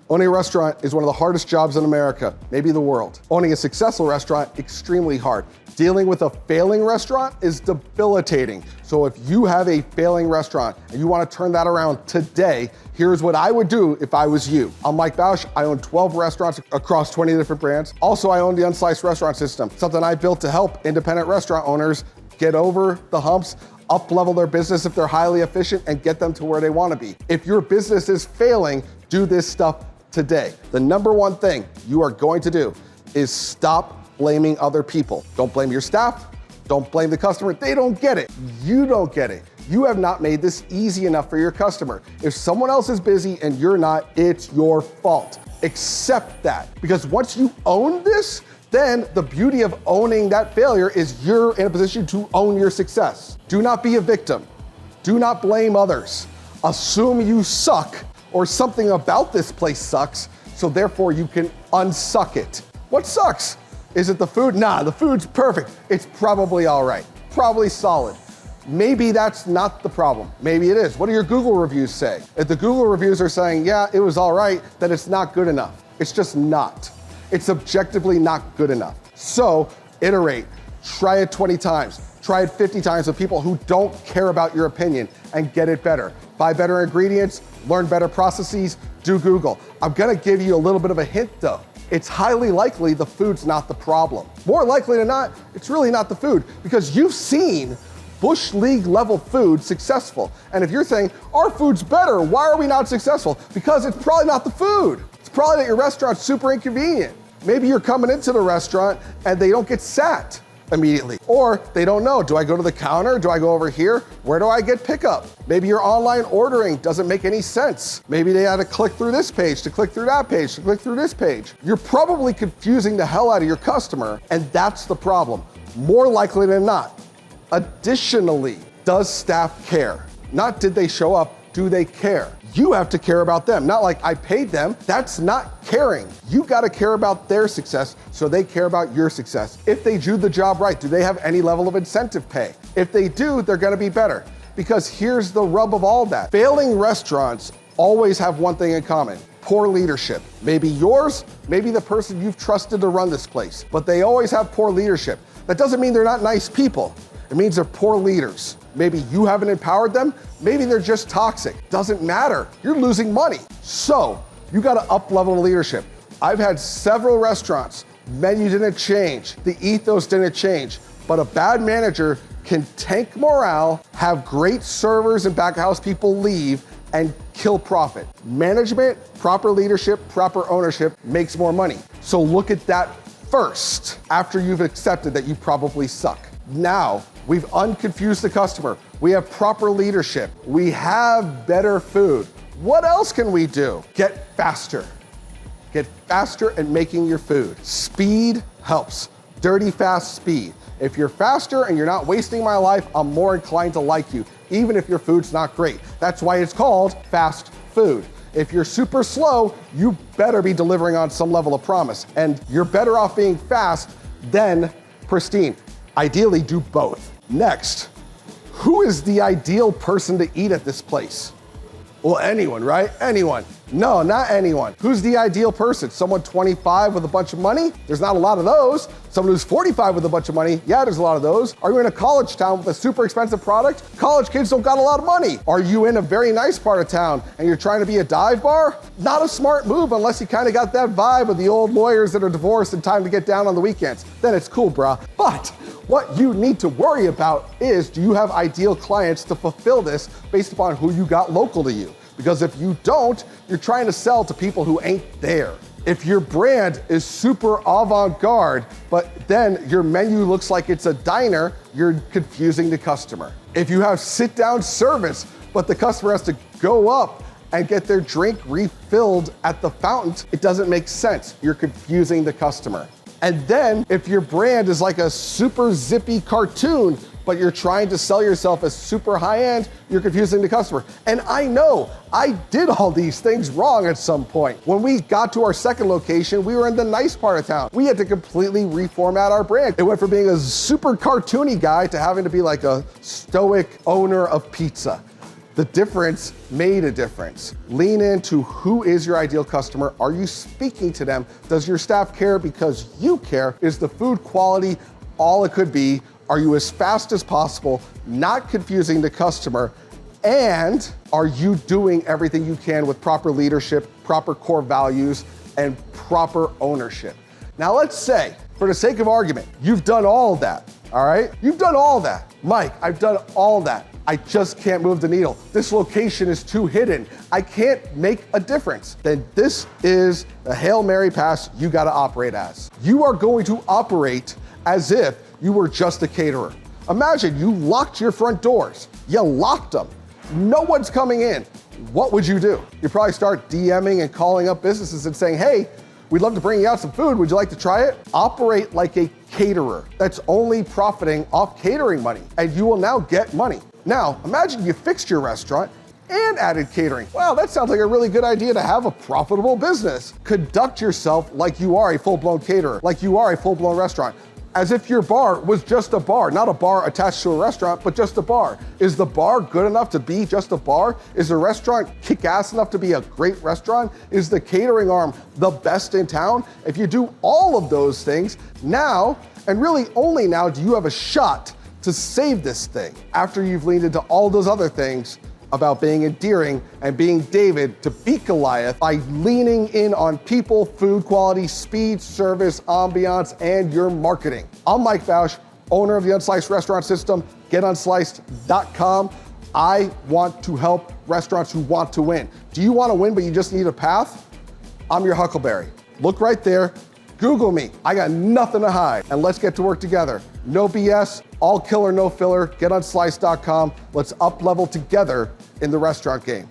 Owning a restaurant is one of the hardest jobs in America, maybe the world. Owning a successful restaurant, extremely hard. Dealing with a failing restaurant is debilitating. So if you have a failing restaurant and you want to turn that around today, here's what I would do if I was you. I'm Mike Bausch. I own 12 restaurants across 20 different brands. Also, I own the Unsliced Restaurant System, something I built to help independent restaurant owners get over the humps, up-level their business if they're highly efficient, and get them to where they want to be. If your business is failing, do this stuff today. The number one thing you are going to do is stop blaming other people. Don't blame your staff. Don't blame the customer. They don't get it. You don't get it. You have not made this easy enough for your customer. If someone else is busy and you're not, it's your fault. Accept that. Because once you own this, then the beauty of owning that failure is you're in a position to own your success. Do not be a victim. Do not blame others. Assume you suck or something about this place sucks, so therefore you can unsuck it. What sucks? Is it the food? Nah, the food's perfect. It's probably all right, probably solid. Maybe that's not the problem. Maybe it is. What do your Google reviews say? If the Google reviews are saying, yeah, it was all right, then it's not good enough. It's just not. It's objectively not good enough. So iterate, try it 20 times, try it 50 times with people who don't care about your opinion and get it better. Buy better ingredients, learn better processes, do Google. I'm gonna give you a little bit of a hint though. It's highly likely the food's not the problem. More likely than not, it's really not the food, because you've seen Bush League level food successful. And if you're saying, our food's better, why are we not successful? Because it's probably not the food. It's probably that your restaurant's super inconvenient. Maybe you're coming into the restaurant and they don't get sat immediately. Or they don't know, do I go to the counter? Do I go over here? Where do I get pickup? Maybe your online ordering doesn't make any sense. Maybe they had to click through this page, to click through that page, to click through this page. You're probably confusing the hell out of your customer, and that's the problem, more likely than not. Additionally, does staff care? Not did they show up, do they care? You have to care about them, not like I paid them. That's not caring. You gotta care about their success so they care about your success. If they do the job right, do they have any level of incentive pay? If they do, they're gonna be better. Because here's the rub of all that. Failing restaurants always have one thing in common: poor leadership. Maybe yours, maybe the person you've trusted to run this place, but they always have poor leadership. That doesn't mean they're not nice people. It means they're poor leaders. Maybe you haven't empowered them. Maybe they're just toxic. Doesn't matter. You're losing money. So you got to up-level the leadership. I've had several restaurants. Menu didn't change. The ethos didn't change. But a bad manager can tank morale, have great servers and back of house people leave, and kill profit. Management, proper leadership, proper ownership makes more money. So look at that first after you've accepted that you probably suck. Now, we've unconfused the customer. We have proper leadership. We have better food. What else can we do? Get faster. Get faster at making your food. Speed helps. Dirty, fast speed. If you're faster and you're not wasting my life, I'm more inclined to like you, even if your food's not great. That's why it's called fast food. If you're super slow, you better be delivering on some level of promise. And you're better off being fast than pristine. Ideally, do both. Next, who is the ideal person to eat at this place? Well, anyone, right? Anyone. No, not anyone. Who's the ideal person? Someone 25 with a bunch of money? There's not a lot of those. Someone who's 45 with a bunch of money? Yeah, there's a lot of those. Are you in a college town with a super expensive product? College kids don't got a lot of money. Are you in a very nice part of town and you're trying to be a dive bar? Not a smart move unless you kind of got that vibe of the old lawyers that are divorced and time to get down on the weekends. Then it's cool, brah. But what you need to worry about is, do you have ideal clients to fulfill this based upon who you got local to you? Because if you don't, you're trying to sell to people who ain't there. If your brand is super avant-garde, but then your menu looks like it's a diner, you're confusing the customer. If you have sit-down service, but the customer has to go up and get their drink refilled at the fountain, it doesn't make sense. You're confusing the customer. And then if your brand is like a super zippy cartoon, but you're trying to sell yourself as super high-end, you're confusing the customer. And I know I did all these things wrong at some point. When we got to our second location, we were in the nice part of town. We had to completely reformat our brand. It went from being a super cartoony guy to having to be like a stoic owner of pizza. The difference made a difference. Lean into who is your ideal customer. Are you speaking to them? Does your staff care because you care? Is the food quality all it could be? Are you as fast as possible, not confusing the customer? And are you doing everything you can with proper leadership, proper core values, and proper ownership? Now let's say, for the sake of argument, you've done all of that, all right? You've done all that. Mike, I've done all that. I just can't move the needle. This location is too hidden. I can't make a difference. Then this is the Hail Mary pass you gotta operate as. You are going to operate as if you were just a caterer. Imagine you locked your front doors. You locked them. No one's coming in. What would you do? You'd probably start DMing and calling up businesses and saying, hey, we'd love to bring you out some food. Would you like to try it? Operate like a caterer that's only profiting off catering money, and you will now get money. Now, imagine you fixed your restaurant and added catering. Wow, that sounds like a really good idea to have a profitable business. Conduct yourself like you are a full-blown caterer, like you are a full-blown restaurant, as if your bar was just a bar, not a bar attached to a restaurant, but just a bar. Is the bar good enough to be just a bar? Is the restaurant kick-ass enough to be a great restaurant? Is the catering arm the best in town? If you do all of those things, now, and really only now, do you have a shot to save this thing after you've leaned into all those other things about being endearing and being David to beat Goliath by leaning in on people, food quality, speed, service, ambiance, and your marketing. I'm Mike Bausch, owner of the Unsliced Restaurant System. GetUnsliced.com. I want to help restaurants who want to win. Do you want to win, but you just need a path? I'm your Huckleberry. Look right there. Google me. I got nothing to hide. And let's get to work together. No BS, all killer, no filler. GetUnsliced.com. Let's up level together in the restaurant game.